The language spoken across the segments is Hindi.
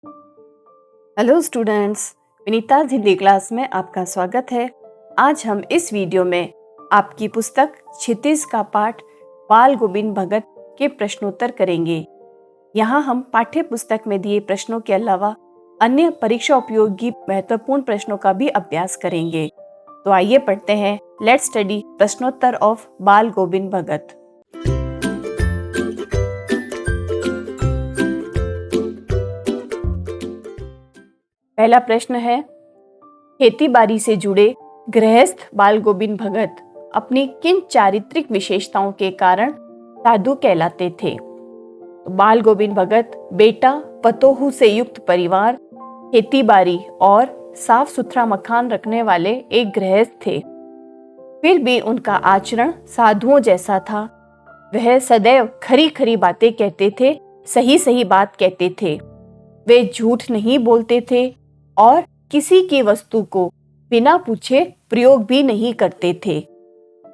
Hello students, Vinita's Hindi class में आपका स्वागत है। आज हम इस वीडियो में आपकी पुस्तक क्षितिज का पाठ बाल गोविंद भगत के प्रश्नोत्तर करेंगे। यहाँ हम पाठ्य पुस्तक में दिए प्रश्नों के अलावा अन्य परीक्षा उपयोगी महत्वपूर्ण प्रश्नों का भी अभ्यास करेंगे। तो आइए पढ़ते हैं। लेट्स स्टडी प्रश्नोत्तर ऑफ बाल गोविंद भगत। पहला प्रश्न है, खेती बाड़ी से जुड़े गृहस्थ बाल गोविंद भगत अपनी किन चारित्रिक विशेषताओं के कारण साधु कहलाते थे? तो बाल गोविंद भगत बेटा पतोहू से युक्त परिवार, खेती बाड़ी और साफ सुथरा मकान रखने वाले एक गृहस्थ थे। फिर भी उनका आचरण साधुओं जैसा था। वह सदैव खरी खरी बातें कहते थे, सही सही बात कहते थे। वे झूठ नहीं बोलते थे और किसी की वस्तु को बिना पूछे प्रयोग भी नहीं करते थे।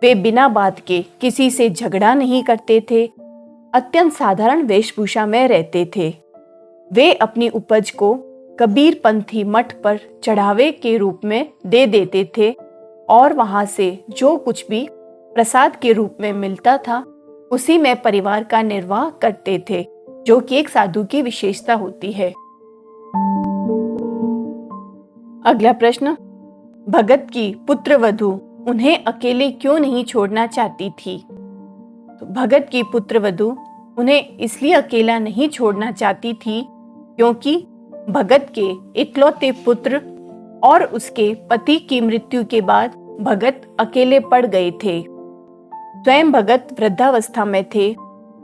वे बिना बात के किसी से झगड़ा नहीं करते थे। अत्यंत साधारण वेशभूषा में रहते थे। वे अपनी उपज को कबीरपंथी मठ पर चढ़ावे के रूप में दे देते थे और वहां से जो कुछ भी प्रसाद के रूप में मिलता था उसी में परिवार का निर्वाह करते थे, जो कि एक साधु की विशेषता होती है। अगला प्रश्न, भगत की पुत्रवधू उन्हें अकेले क्यों नहीं छोड़ना चाहती थी? तो भगत की पुत्रवधू उन्हें इसलिए अकेला नहीं छोड़ना चाहती थी क्योंकि भगत के इकलौते पुत्र और उसके पति की मृत्यु के बाद भगत अकेले पड़ गए थे। स्वयं भगत वृद्धावस्था में थे।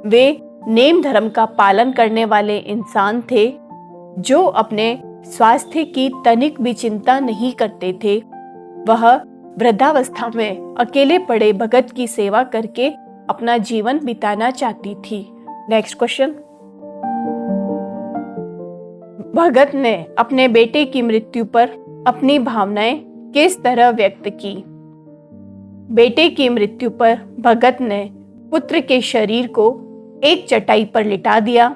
वे नेम धर्म का पालन करने वाले इंसान थे जो अपने स्वास्थ्य की तनिक भी चिंता नहीं करते थे। वह वृद्धावस्था में अकेले पड़े भगत की सेवा करके अपना जीवन बिताना चाहती थी। नेक्स्ट क्वेश्चन, भगत ने अपने बेटे की मृत्यु पर अपनी भावनाएं किस तरह व्यक्त की? बेटे की मृत्यु पर भगत ने पुत्र के शरीर को एक चटाई पर लिटा दिया,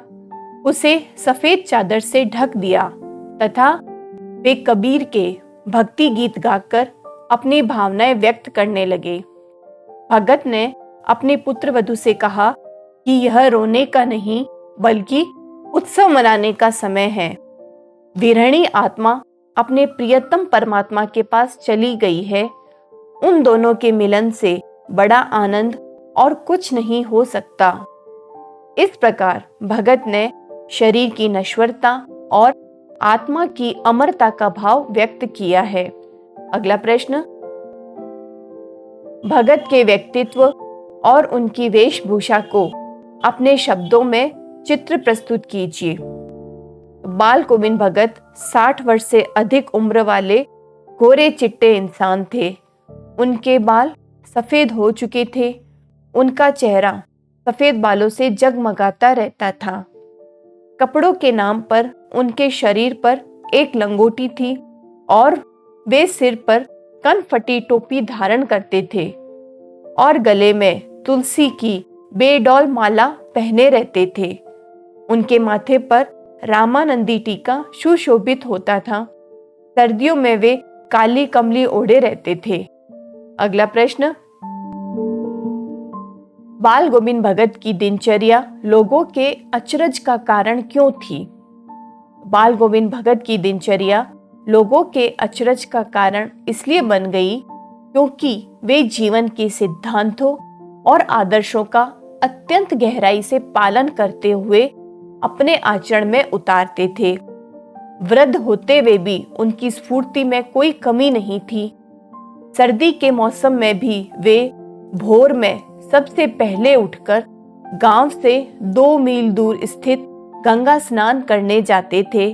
उसे सफेद चादर से ढक दिया तथा वे कबीर के भक्ति गीत गाकर अपनी भावनाएं व्यक्त करने लगे। भगत ने अपनी पुत्रवधू से कहा कि यह रोने का नहीं बल्कि उत्सव मनाने का समय है। विरहिणी आत्मा अपने प्रियतम परमात्मा के पास चली गई है। उन दोनों के मिलन से बड़ा आनंद और कुछ नहीं हो सकता। इस प्रकार भगत ने शरीर की नश्वरता और आत्मा की अमरता का भाव व्यक्त किया है। अगला प्रश्न, भगत के व्यक्तित्व और उनकी वेशभूषा को अपने शब्दों में चित्र प्रस्तुत कीजिए। बाल गोविंद भगत 60 वर्ष से अधिक उम्र वाले गोरे चिट्टे इंसान थे। उनके बाल सफेद हो चुके थे। उनका चेहरा सफेद बालों से जगमगाता रहता था। कपड़ों के नाम पर उनके शरीर पर एक लंगोटी थी और वे सिर पर कनफटी टोपी धारण करते थे और गले में तुलसी की बेडौल माला पहने रहते थे। उनके माथे पर रामानंदी टीका सुशोभित होता था। सर्दियों में वे काली कमली ओढ़े रहते थे। अगला प्रश्न, बाल गोविंद भगत की दिनचर्या लोगों के अचरज का कारण क्यों थी? बाल गोविंद भगत की दिनचर्या लोगों के अचरज का कारण इसलिए बन गई क्योंकि वे जीवन के सिद्धांतों और आदर्शों का अत्यंत गहराई से पालन करते हुए अपने आचरण में उतारते थे। वृद्ध होते हुए भी उनकी स्फूर्ति में कोई कमी नहीं थी। सर्दी के मौसम में भी वे भोर में सबसे पहले उठकर गांव से 2 मील दूर स्थित गंगा स्नान करने जाते थे।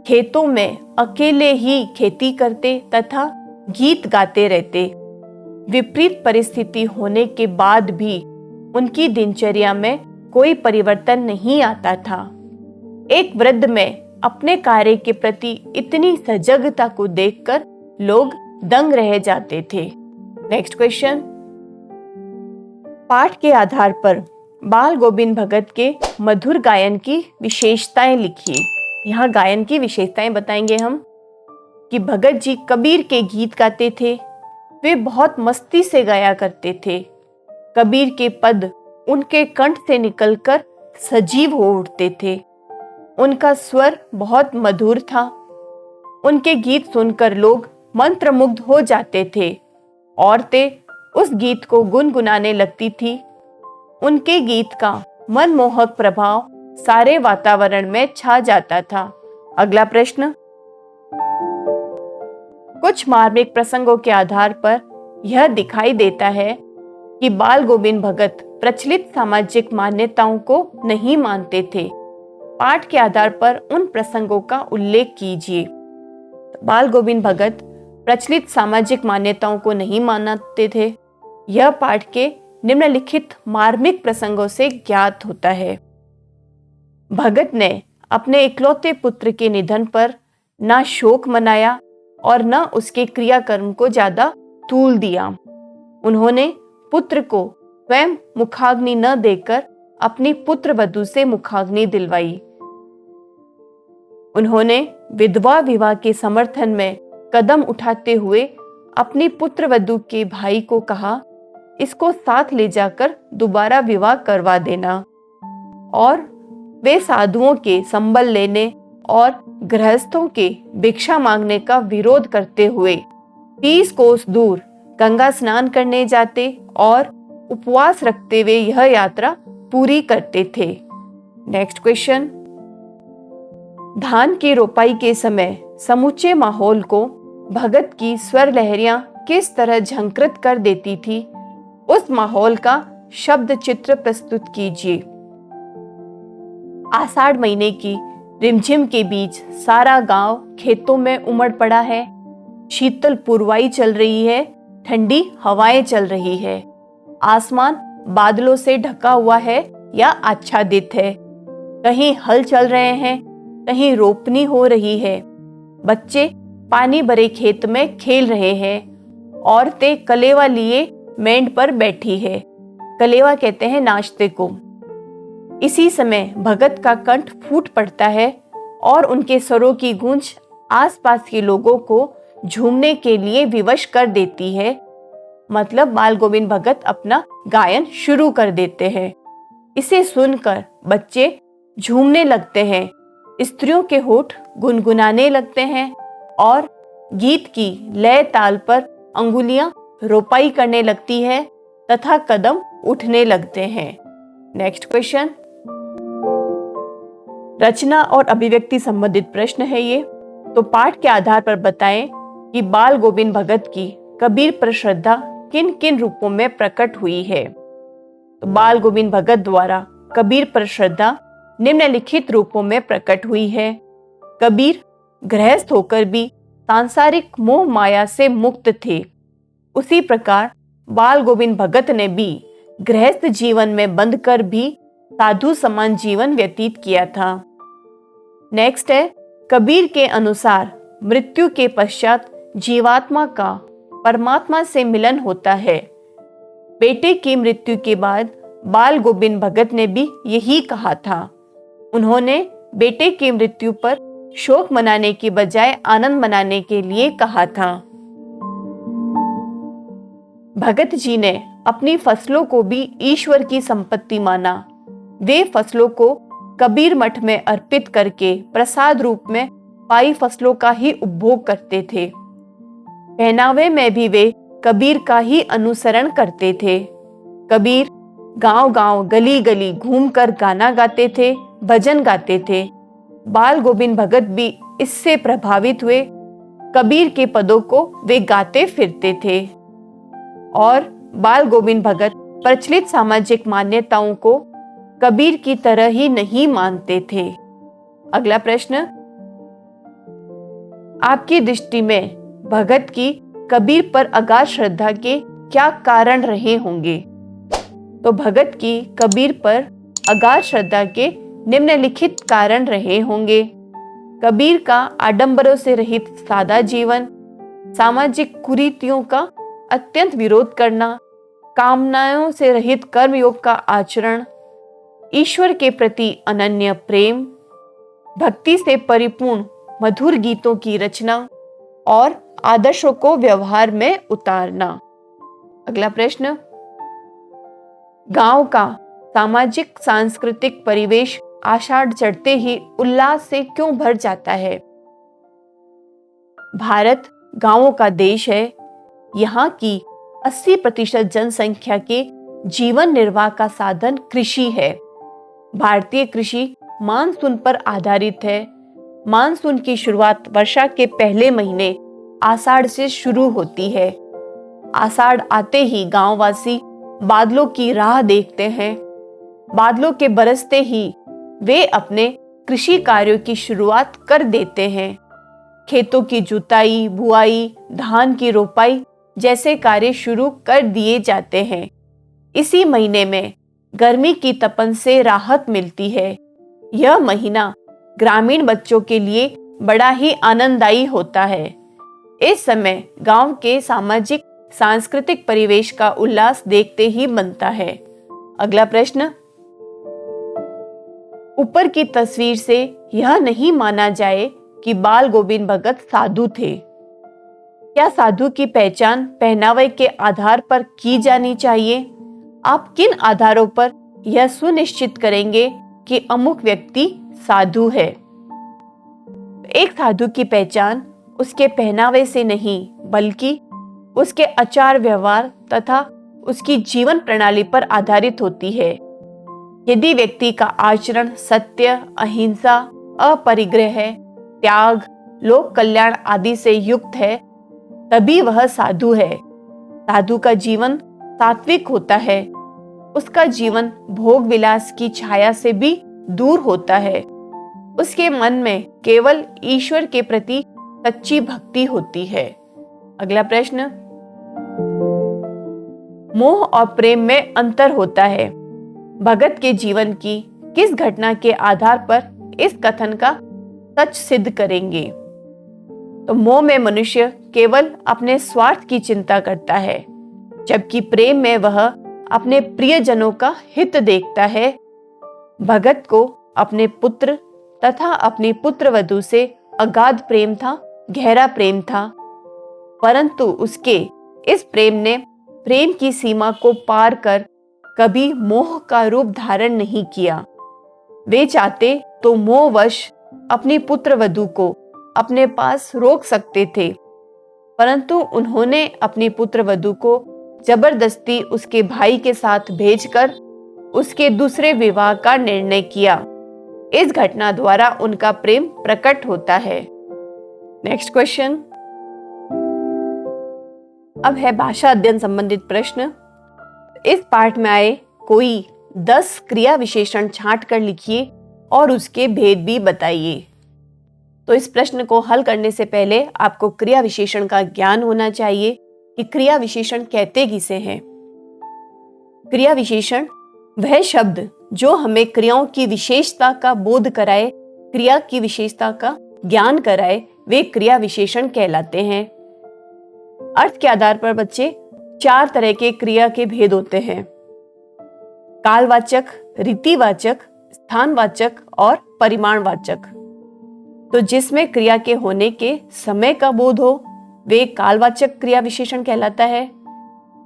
खेतों में अकेले ही खेती करते तथा गीत गाते रहते। विपरीत परिस्थिति होने के बाद भी उनकी दिनचर्या में कोई परिवर्तन नहीं आता था। एक वृद्ध में अपने कार्य के प्रति इतनी सजगता को देखकर लोग दंग रह जाते थे। नेक्स्ट क्वेश्चन, पाठ के आधार पर बाल गोविंद भगत के मधुर गायन की विशेषताएं लिखिए। यहाँ गायन की विशेषताएं बताएंगे हम कि भगत जी कबीर के गीत गाते थे। वे बहुत मस्ती से गाया करते थे। कबीर के पद उनके कंठ से निकलकर सजीव हो उठते थे। उनका स्वर बहुत मधुर था। उनके गीत सुनकर लोग मंत्रमुग्ध हो जाते थे। औरतें उस गीत को गुनगुनाने लगती थी। उनके गीत का मनमोहक प्रभाव सारे वातावरण में छा जाता था। अगला प्रश्न, कुछ मार्मिक प्रसंगों के आधार पर यह दिखाई देता है कि बाल गोविंद भगत प्रचलित सामाजिक मान्यताओं को नहीं मानते थे। पाठ के आधार पर उन प्रसंगों का उल्लेख कीजिए। बाल गोविंद भगत प्रचलित सामाजिक मान्यताओं को नहीं मानते थे। यह पाठ के निम्नलिखित मार्मिक प्रसंगों से ज्ञात होता है। भगत ने अपने इकलौते पुत्र के निधन पर न शोक मनाया और न उसके क्रियाकर्म को ज्यादा तूल दिया। उन्होंने पुत्र को स्वयं मुखाग्नि न देकर अपनी पुत्र वधू से मुखाग्नि दिलवाई। उन्होंने विधवा विवाह के समर्थन में कदम उठाते हुए अपनी पुत्र वधू के भाई को कहा, इसको साथ ले जाकर दोबारा विवाह करवा देना। और वे साधुओं के संबल लेने और गृहस्थों के भिक्षा मांगने का विरोध करते हुए 30 कोस दूर गंगा स्नान करने जाते और उपवास रखते हुए यह यात्रा पूरी करते थे। नेक्स्ट क्वेश्चन, धान की रोपाई के समय समूचे माहौल को भगत की स्वर लहरियां किस तरह झंकृत कर देती थी, उस माहौल का शब्द चित्र प्रस्तुत कीजिए। आषाढ़ महीने की रिमझिम के बीच सारा गांव खेतों में उमड़ पड़ा है। शीतल पुरवाई चल रही है, ठंडी हवाएं चल रही है। आसमान बादलों से ढका हुआ है या आच्छादित है। कहीं हल चल रहे हैं, कहीं रोपनी हो रही है। बच्चे पानी भरे खेत में खेल रहे हैं। औरतें कलेवा लिए मेंढ पर बैठी है। कलेवा कहते हैं नाश्ते को। इसी समय भगत का कंठ फूट पड़ता है और उनके स्वरों की गूंज आसपास के लोगों को झूमने के लिए विवश कर देती है। मतलब बाल गोविंद भगत अपना गायन शुरू कर देते हैं। इसे सुनकर बच्चे झूमने लगते हैं, स्त्रियों के होठ गुनगुनाने लगते हैं और गीत की लय ताल पर अंगुलियां रोपाई करने लगती है तथा कदम उठने लगते हैं। नेक्स्ट क्वेश्चन, रचना और अभिव्यक्ति संबंधित प्रश्न है ये। तो पाठ के आधार पर बताएं कि बाल गोविंद भगत की कबीर पर श्रद्धा किन किन रूपों में प्रकट हुई है। तो बाल गोविंद भगत द्वारा कबीर पर श्रद्धा निम्नलिखित रूपों में प्रकट हुई है। कबीर गृहस्थ होकर भी सांसारिक मोह माया से मुक्त थे। उसी प्रकार बाल गोविंद भगत ने भी गृहस्थ जीवन में बंध कर भी साधु समान जीवन व्यतीत किया था। नेक्स्ट है, कबीर के अनुसार मृत्यु के पश्चात जीवात्मा का परमात्मा से मिलन होता है। बेटे की मृत्यु के बाद बाल गोविंद भगत ने भी यही कहा था। उन्होंने बेटे की मृत्यु पर शोक मनाने की बजाय आनंद मनाने के लिए कहा था। भगत जी ने अपनी फसलों को भी ईश्वर की संपत्ति माना। वे फसलों को कबीर मठ में अर्पित करके प्रसाद रूप में पाई फसलों का ही उपभोग करते थे। पहनावे में भी वे कबीर का ही अनुसरण करते थे। कबीर गांव-गांव, गली-गली घूमकर गाना गाते थे, भजन गाते थे। बाल गोविंद भगत भी इससे प्रभावित हुए। कबीर के पदों को वे गाते फिरते थे और बाल गोविंद भगत प्रचलित सामाजिक मान्यताओं को कबीर की तरह ही नहीं मानते थे। अगला प्रश्न, आपकी दृष्टि में भगत की कबीर पर अगाध श्रद्धा के क्या कारण रहे होंगे? तो भगत की कबीर पर अगाध श्रद्धा के निम्नलिखित कारण रहे होंगे। कबीर का आडंबरों से रहित सादा जीवन, सामाजिक कुरीतियों का अत्यंत विरोध करना, कामनाओं से रहित कर्मयोग का आचरण, ईश्वर के प्रति अनन्य प्रेम, भक्ति से परिपूर्ण मधुर गीतों की रचना और आदर्शों को व्यवहार में उतारना। अगला प्रश्न, गांव का सामाजिक सांस्कृतिक परिवेश आषाढ़ चढ़ते ही उल्लास से क्यों भर जाता है? भारत गांवों का देश है। यहाँ की 80% जनसंख्या के जीवन निर्वाह का साधन कृषि है। भारतीय कृषि मानसून पर आधारित है। मानसून की शुरुआत वर्षा के पहले महीने आषाढ़ से शुरू होती है। आषाढ़ आते ही गांववासी बादलों की राह देखते हैं। बादलों के बरसते ही वे अपने कृषि कार्यों की शुरुआत कर देते हैं। खेतों की जुताई, बुआई, धान की रोपाई जैसे कार्य शुरू कर दिए जाते हैं। इसी महीने में गर्मी की तपन से राहत मिलती है। यह महीना ग्रामीण बच्चों के लिए बड़ा ही आनंददायी होता है। इस समय गांव के सामाजिक सांस्कृतिक परिवेश का उल्लास देखते ही बनता है। अगला प्रश्न, ऊपर की तस्वीर से यह नहीं माना जाए कि बाल गोविंद भगत साधु थे। क्या साधु की पहचान पहनावे के आधार पर की जानी चाहिए? आप किन आधारों पर यह सुनिश्चित करेंगे कि अमुक व्यक्ति साधु है? एक साधु की पहचान उसके पहनावे से नहीं बल्कि उसके आचार व्यवहार तथा उसकी जीवन प्रणाली पर आधारित होती है। यदि व्यक्ति का आचरण सत्य, अहिंसा, अपरिग्रह, त्याग, लोक कल्याण आदि से युक्त है तभी वह साधु है। साधु का जीवन सात्विक होता है। उसका जीवन भोग विलास की छाया से भी दूर होता है। उसके मन में केवल ईश्वर के प्रति सच्ची भक्ति होती है। अगला प्रश्न, मोह और प्रेम में अंतर होता है। भगत के जीवन की किस घटना के आधार पर इस कथन का सच सिद्ध करेंगे? तो मोह में मनुष्य केवल अपने स्वार्थ की चिंता करता है, जबकि प्रेम में वह अपने प्रियजनों का हित देखता है। भगत को अपने पुत्र तथा अपनी पुत्रवधू से अगाध प्रेम था, गहरा प्रेम था, परंतु उसके इस प्रेम ने प्रेम की सीमा को पार कर कभी मोह का रूप धारण नहीं किया। वे चाहते तो मोहवश अपनी पुत्रवधू को अपने पास रोक सकते थे, परंतु उन्होंने अपनी पुत्रवधू को जबरदस्ती उसके भाई के साथ भेजकर उसके दूसरे विवाह का निर्णय किया। इस घटना द्वारा उनका प्रेम प्रकट होता है। नेक्स्ट क्वेश्चन, अब है भाषा अध्ययन संबंधित प्रश्न। इस पाठ में आए कोई 10 क्रिया विशेषण छांट कर लिखिए और उसके भेद भी बताइए। तो इस प्रश्न को हल करने से पहले आपको क्रिया विशेषण का ज्ञान होना चाहिए कि क्रिया विशेषण कहते किसे हैं। क्रिया विशेषण वह शब्द जो हमें क्रियाओं की विशेषता का बोध कराए, क्रिया की विशेषता का ज्ञान कराए, वे क्रिया विशेषण कहलाते हैं। अर्थ के आधार पर बच्चे 4 तरह के क्रिया के भेद होते हैं: कालवाचक, रीतिवाचक, स्थानवाचक और परिमाणवाचक। तो जिसमें क्रिया के होने के समय का बोध हो वे कालवाचक क्रिया विशेषण कहलाता है,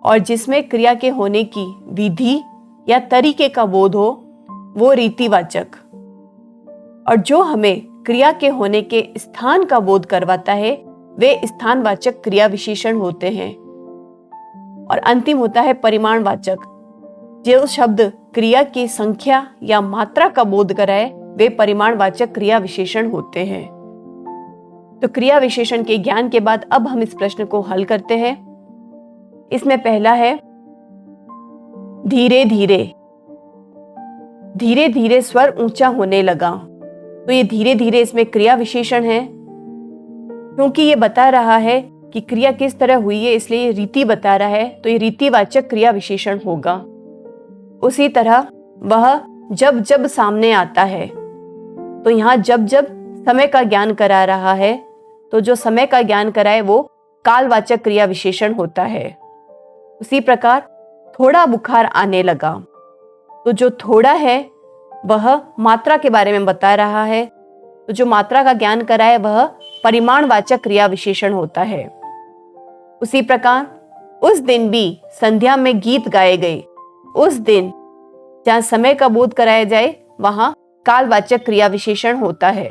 और जिसमें क्रिया के होने की विधि या तरीके का बोध हो वो रीतिवाचक, और जो हमें क्रिया के होने के स्थान का बोध करवाता है वे स्थानवाचक क्रिया विशेषण होते हैं। और अंतिम होता है परिमाणवाचक, जो शब्द क्रिया की संख्या या मात्रा का बोध कराए वे परिमाणवाचक क्रिया विशेषण होते हैं। तो क्रिया विशेषण के ज्ञान के बाद अब हम इस प्रश्न को हल करते हैं। इसमें पहला है धीरे धीरे। धीरे धीरे स्वर ऊंचा होने लगा, तो ये धीरे धीरे इसमें क्रिया विशेषण है, क्योंकि ये बता रहा है कि क्रिया किस तरह हुई है, इसलिए ये रीति बता रहा है, तो ये रीतिवाचक क्रिया विशेषण होगा। उसी तरह वह जब जब सामने आता है, तो यहाँ जब जब समय का ज्ञान करा रहा है, तो जो समय का ज्ञान कराए वो कालवाचक क्रिया विशेषण होता है। उसी प्रकार थोड़ा बुखार आने लगा, तो जो थोड़ा है वह मात्रा के बारे में बता रहा है, तो जो मात्रा का ज्ञान कराए वह परिमाणवाचक क्रिया विशेषण होता है। उसी प्रकार उस दिन भी संध्या में गीत गाए गए, उस दिन जहां समय का बोध कराया जाए वहां कालवाचक क्रिया विशेषण होता है।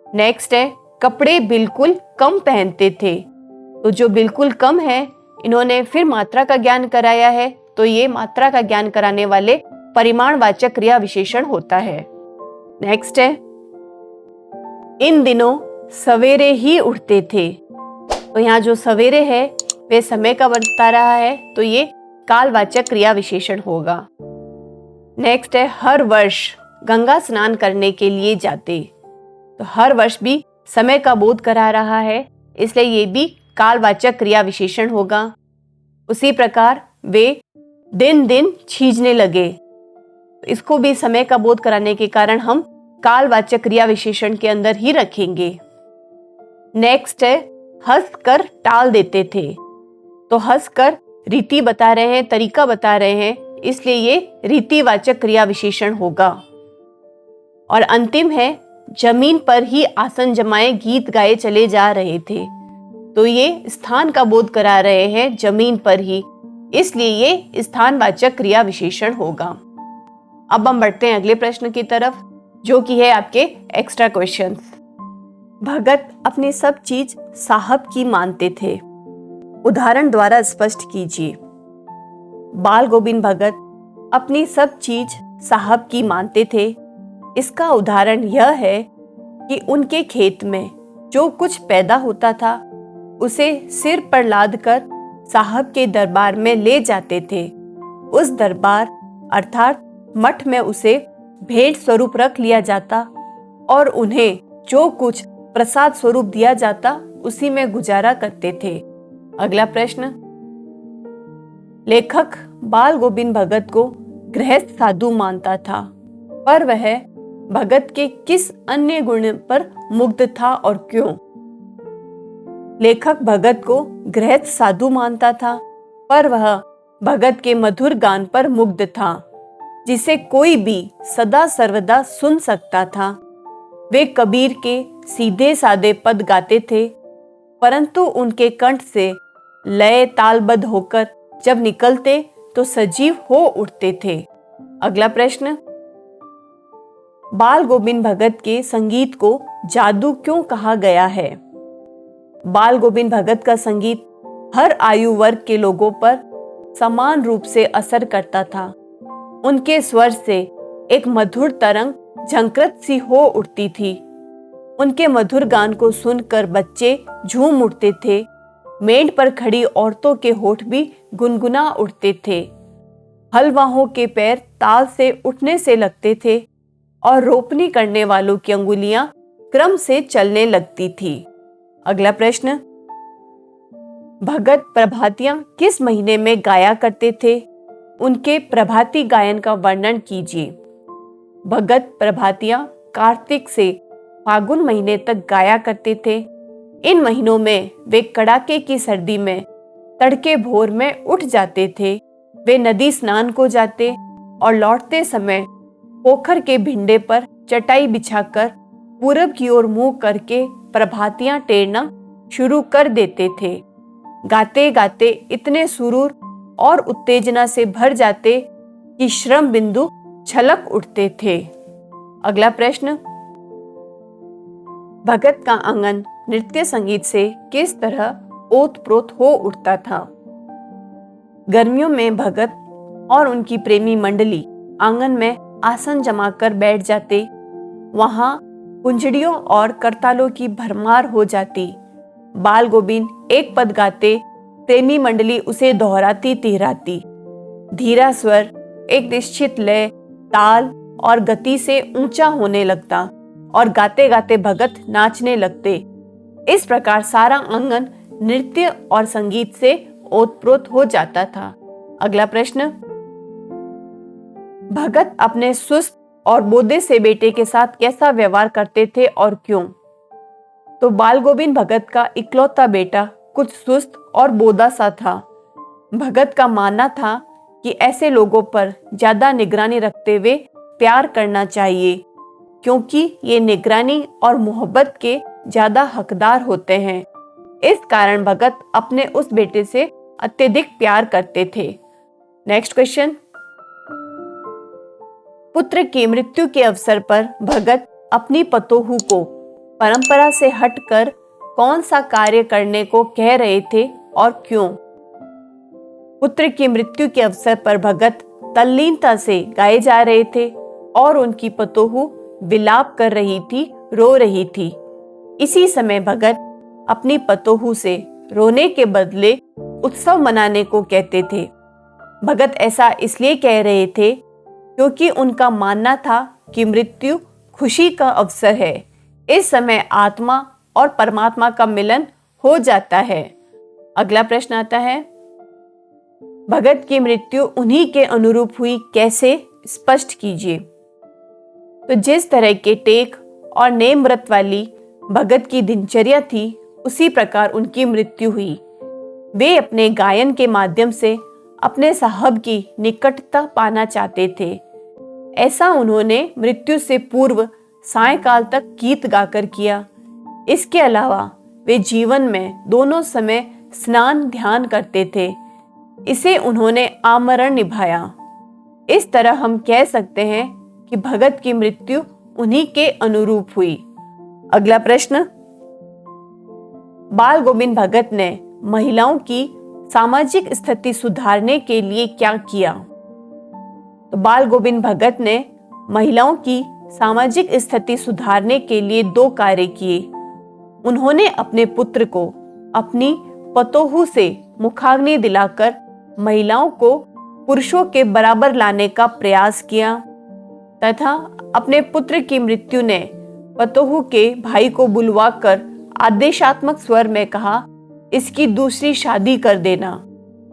नेक्स्ट है कपड़े बिल्कुल कम पहनते थे, तो जो बिल्कुल कम है इन्होंने फिर मात्रा का ज्ञान कराया है, तो ये मात्रा का ज्ञान कराने वाले परिमाणवाचक क्रिया विशेषण होता है। नेक्स्ट है इन दिनों सवेरे ही उठते थे, तो यहाँ जो सवेरे है वे समय का बता रहा है, तो ये कालवाचक क्रिया विशेषण होगा। नेक्स्ट है हर वर्ष गंगा स्नान करने के लिए जाते, तो हर वर्ष भी समय का बोध करा रहा है, इसलिए ये भी कालवाचक क्रिया विशेषण होगा। उसी प्रकार वे दिन दिन छींचने लगे, तो इसको भी समय का बोध कराने के कारण हम कालवाचक क्रिया विशेषण के अंदर ही रखेंगे। नेक्स्ट है हंसकर टाल देते थे, तो हंसकर रीति बता रहे हैं, तरीका बता रहे हैं, इसलिए ये रीतिवाचक क्रिया विशेषण होगा। और अंतिम है जमीन पर ही आसन जमाए गीत गाए चले जा रहे थे, तो ये स्थान का बोध करा रहे हैं जमीन पर ही, इसलिए ये स्थानवाचक क्रिया विशेषण होगा। अब हम बढ़ते हैं अगले प्रश्न की तरफ, जो कि है आपके एक्स्ट्रा क्वेश्चंस। भगत अपनी सब चीज साहब की मानते थे, उदाहरण द्वारा स्पष्ट कीजिए। बाल गोविंद भगत अपनी सब चीज साहब की मानते थे, इसका उदाहरण यह है कि उनके खेत में जो कुछ पैदा होता था उसे सिर पर लाद कर साहब के दरबार में ले जाते थे। उस दरबार अर्थात मठ में उसे भेंट स्वरूप रख लिया जाता और उन्हें जो कुछ प्रसाद स्वरूप दिया जाता उसी में गुजारा करते थे। अगला प्रश्न, लेखक बाल गोविंद भगत को गृहस्थ साधु मानता था, पर वह भगत के किस अन्य गुण पर मुग्ध था और क्यों? लेखक भगत को गृहस्थ साधु मानता था, पर वह भगत के मधुर गान पर मुग्ध था, जिसे कोई भी सदा सर्वदा सुन सकता था। वे कबीर के सीधे सादे पद गाते थे, परंतु उनके कंठ से लय तालबद्ध होकर जब निकलते तो सजीव हो उठते थे। अगला प्रश्न, बाल गोविंद भगत के संगीत को जादू क्यों कहा गया है? बाल गोविंद भगत का संगीत हर आयु वर्ग के लोगों पर समान रूप से असर करता था। उनके स्वर से एक मधुर तरंग झंकृत सी हो उठती थी। उनके मधुर गान को सुनकर बच्चे झूम उठते थे। मेंढ पर खड़ी औरतों के होठ भी गुनगुना उठते थे। हलवाहों के पैर ताल से उठने से लगते थे और रोपनी करने वालों की अंगुलियां क्रम से चलने लगती थी। अगला प्रश्न, भगत प्रभातियां किस महीने में गाया करते थे? उनके प्रभाती गायन का वर्णन कीजिए। भगत प्रभातियां कार्तिक से फागुन महीने तक गाया करते थे। इन महीनों में वे कड़ाके की सर्दी में तड़के भोर में उठ जाते थे। वे नदी स्नान को जाते और लौटते समय पोखर के भिंडे पर चटाई बिछाकर पूरब की ओर मुंह करके प्रभातियां टेरना शुरू कर देते थे। गाते गाते इतने सुरूर और उत्तेजना से भर जाते कि श्रम बिंदु छलक उठते थे। अगला प्रश्न, भगत का आंगन नृत्य संगीत से किस तरह ओतप्रोत हो उठता था? गर्मियों में भगत और उनकी प्रेमी मंडली आंगन में आसन जमाकर बैठ जाते। वहां कुंजड़ियों और करतालों की भरमार हो जाती। बाल गोविंद एक पद गाते, प्रेमी मंडली उसे दोहराती तिहराती। धीरा स्वर एक निश्चित लय, ताल और गति से ऊंचा होने लगता और गाते गाते भगत नाचने लगते। इस प्रकार सारा आंगन नृत्य और संगीत से ओतप्रोत हो जाता था। अगला प्रश्न, भगत अपने सुस्त और बोदे से बेटे के साथ कैसा व्यवहार करते थे और क्यों? तो बाल गोविंद भगत का इकलौता बेटा कुछ सुस्त और बोदा सा था। भगत का मानना था कि ऐसे लोगों पर ज्यादा निगरानी रखते हुए प्यार करना चाहिए। क्योंकि ये निगरानी और मोहब्बत के ज्यादा हकदार होते हैं। इस कारण भगत अपने उस बेटे से अत्यधिक प्यार करते थे। नेक्स्ट क्वेश्चन, पुत्र की मृत्यु के अवसर पर भगत अपनी पतोहू को परंपरा से हटकर कौन सा कार्य करने को कह रहे थे और क्यों? पुत्र की मृत्यु के अवसर पर भगत तल्लीनता से गाए जा रहे थे और उनकी पतोहू विलाप कर रही थी, रो रही थी। इसी समय भगत अपनी पतोहू से रोने के बदले उत्सव मनाने को कहते थे। भगत ऐसा इसलिए कह रहे थे क्योंकि उनका मानना था कि मृत्यु खुशी का अवसर है। इस समय आत्मा और परमात्मा का मिलन हो जाता है। अगला प्रश्न आता है, भगत की मृत्यु उन्हीं के अनुरूप हुई, कैसे? स्पष्ट कीजिए। तो जिस तरह के टेक और नेम व्रत वाली भगत की दिनचर्या थी, उसी प्रकार उनकी मृत्यु हुई। वे अपने गायन के माध्यम से अपने साहब की निकटता पाना चाहते थे। ऐसा उन्होंने मृत्यु से पूर्व सायंकाल तक गीत गाकर किया। इसके अलावा वे जीवन में दोनों समय स्नान ध्यान करते थे। इसे उन्होंने आमरण निभाया। इस तरह हम कह सकते हैं कि भगत की मृत्यु उन्हीं के अनुरूप हुई। अगला प्रश्न, बाल गोविंद भगत ने महिलाओं की सामाजिक स्थिति सुधारने के लिए क्या किया? तो बाल गोविंद भगत ने महिलाओं की सामाजिक स्थिति सुधारने के लिए 2 कार्य किए। उन्होंने अपने पुत्र को अपनी पतोहू से मुखाग्नि दिलाकर महिलाओं को पुरुषों के बराबर लाने का प्रयास किया तथा अपने पुत्र की मृत्यु ने पतोहू के भाई को बुलवाकर आदेशात्मक स्वर में कहा, इसकी दूसरी शादी कर देना।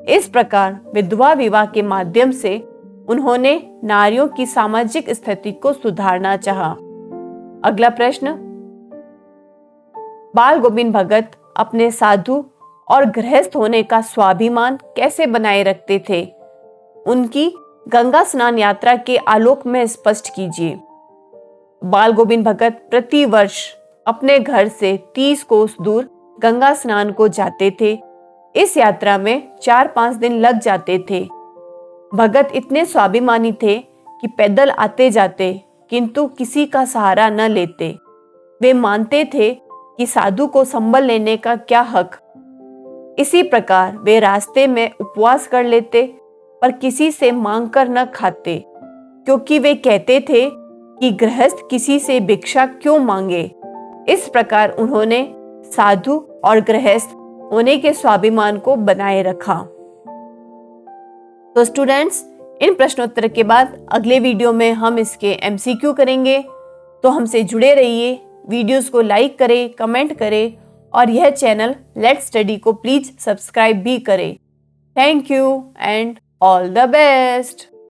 इस प्रकार विधवा विवाह के माध्यम से उन्होंने नारियों की सामाजिक स्थिति को सुधारना चाहा। अगला प्रश्न, बाल गोविंद भगत अपने साधु और गृहस्थ होने का स्वाभिमान कैसे बनाए रखते थे? उनकी गंगा स्नान यात्रा के आलोक में स्पष्ट कीजिए। बाल गोविंद भगत प्रति वर्ष अपने घर से 30 कोस दूर गंगा स्नान को जाते थे। इस यात्रा में 4-5 दिन लग जाते थे। भगत इतने स्वाभिमानी थे कि पैदल आते जाते किंतु किसी का सहारा न लेते। वे मानते थे कि साधु को संबल लेने का क्या हक। इसी प्रकार वे रास्ते में उपवास कर लेते पर किसी से मांगकर न खाते, क्योंकि वे कहते थे कि गृहस्थ किसी से भिक्षा क्यों मांगे। इस प्रकार उन्होंने साधु और गृहस्थ होने के स्वाभिमान को बनाए रखा। तो स्टूडेंट्स, इन प्रश्नोत्तर के बाद अगले वीडियो में हम इसके MCQ करेंगे। तो हमसे जुड़े रहिए, वीडियोस को लाइक करें, कमेंट करें और यह चैनल लेट्स स्टडी को प्लीज सब्सक्राइब भी करें। Thank you and all the best.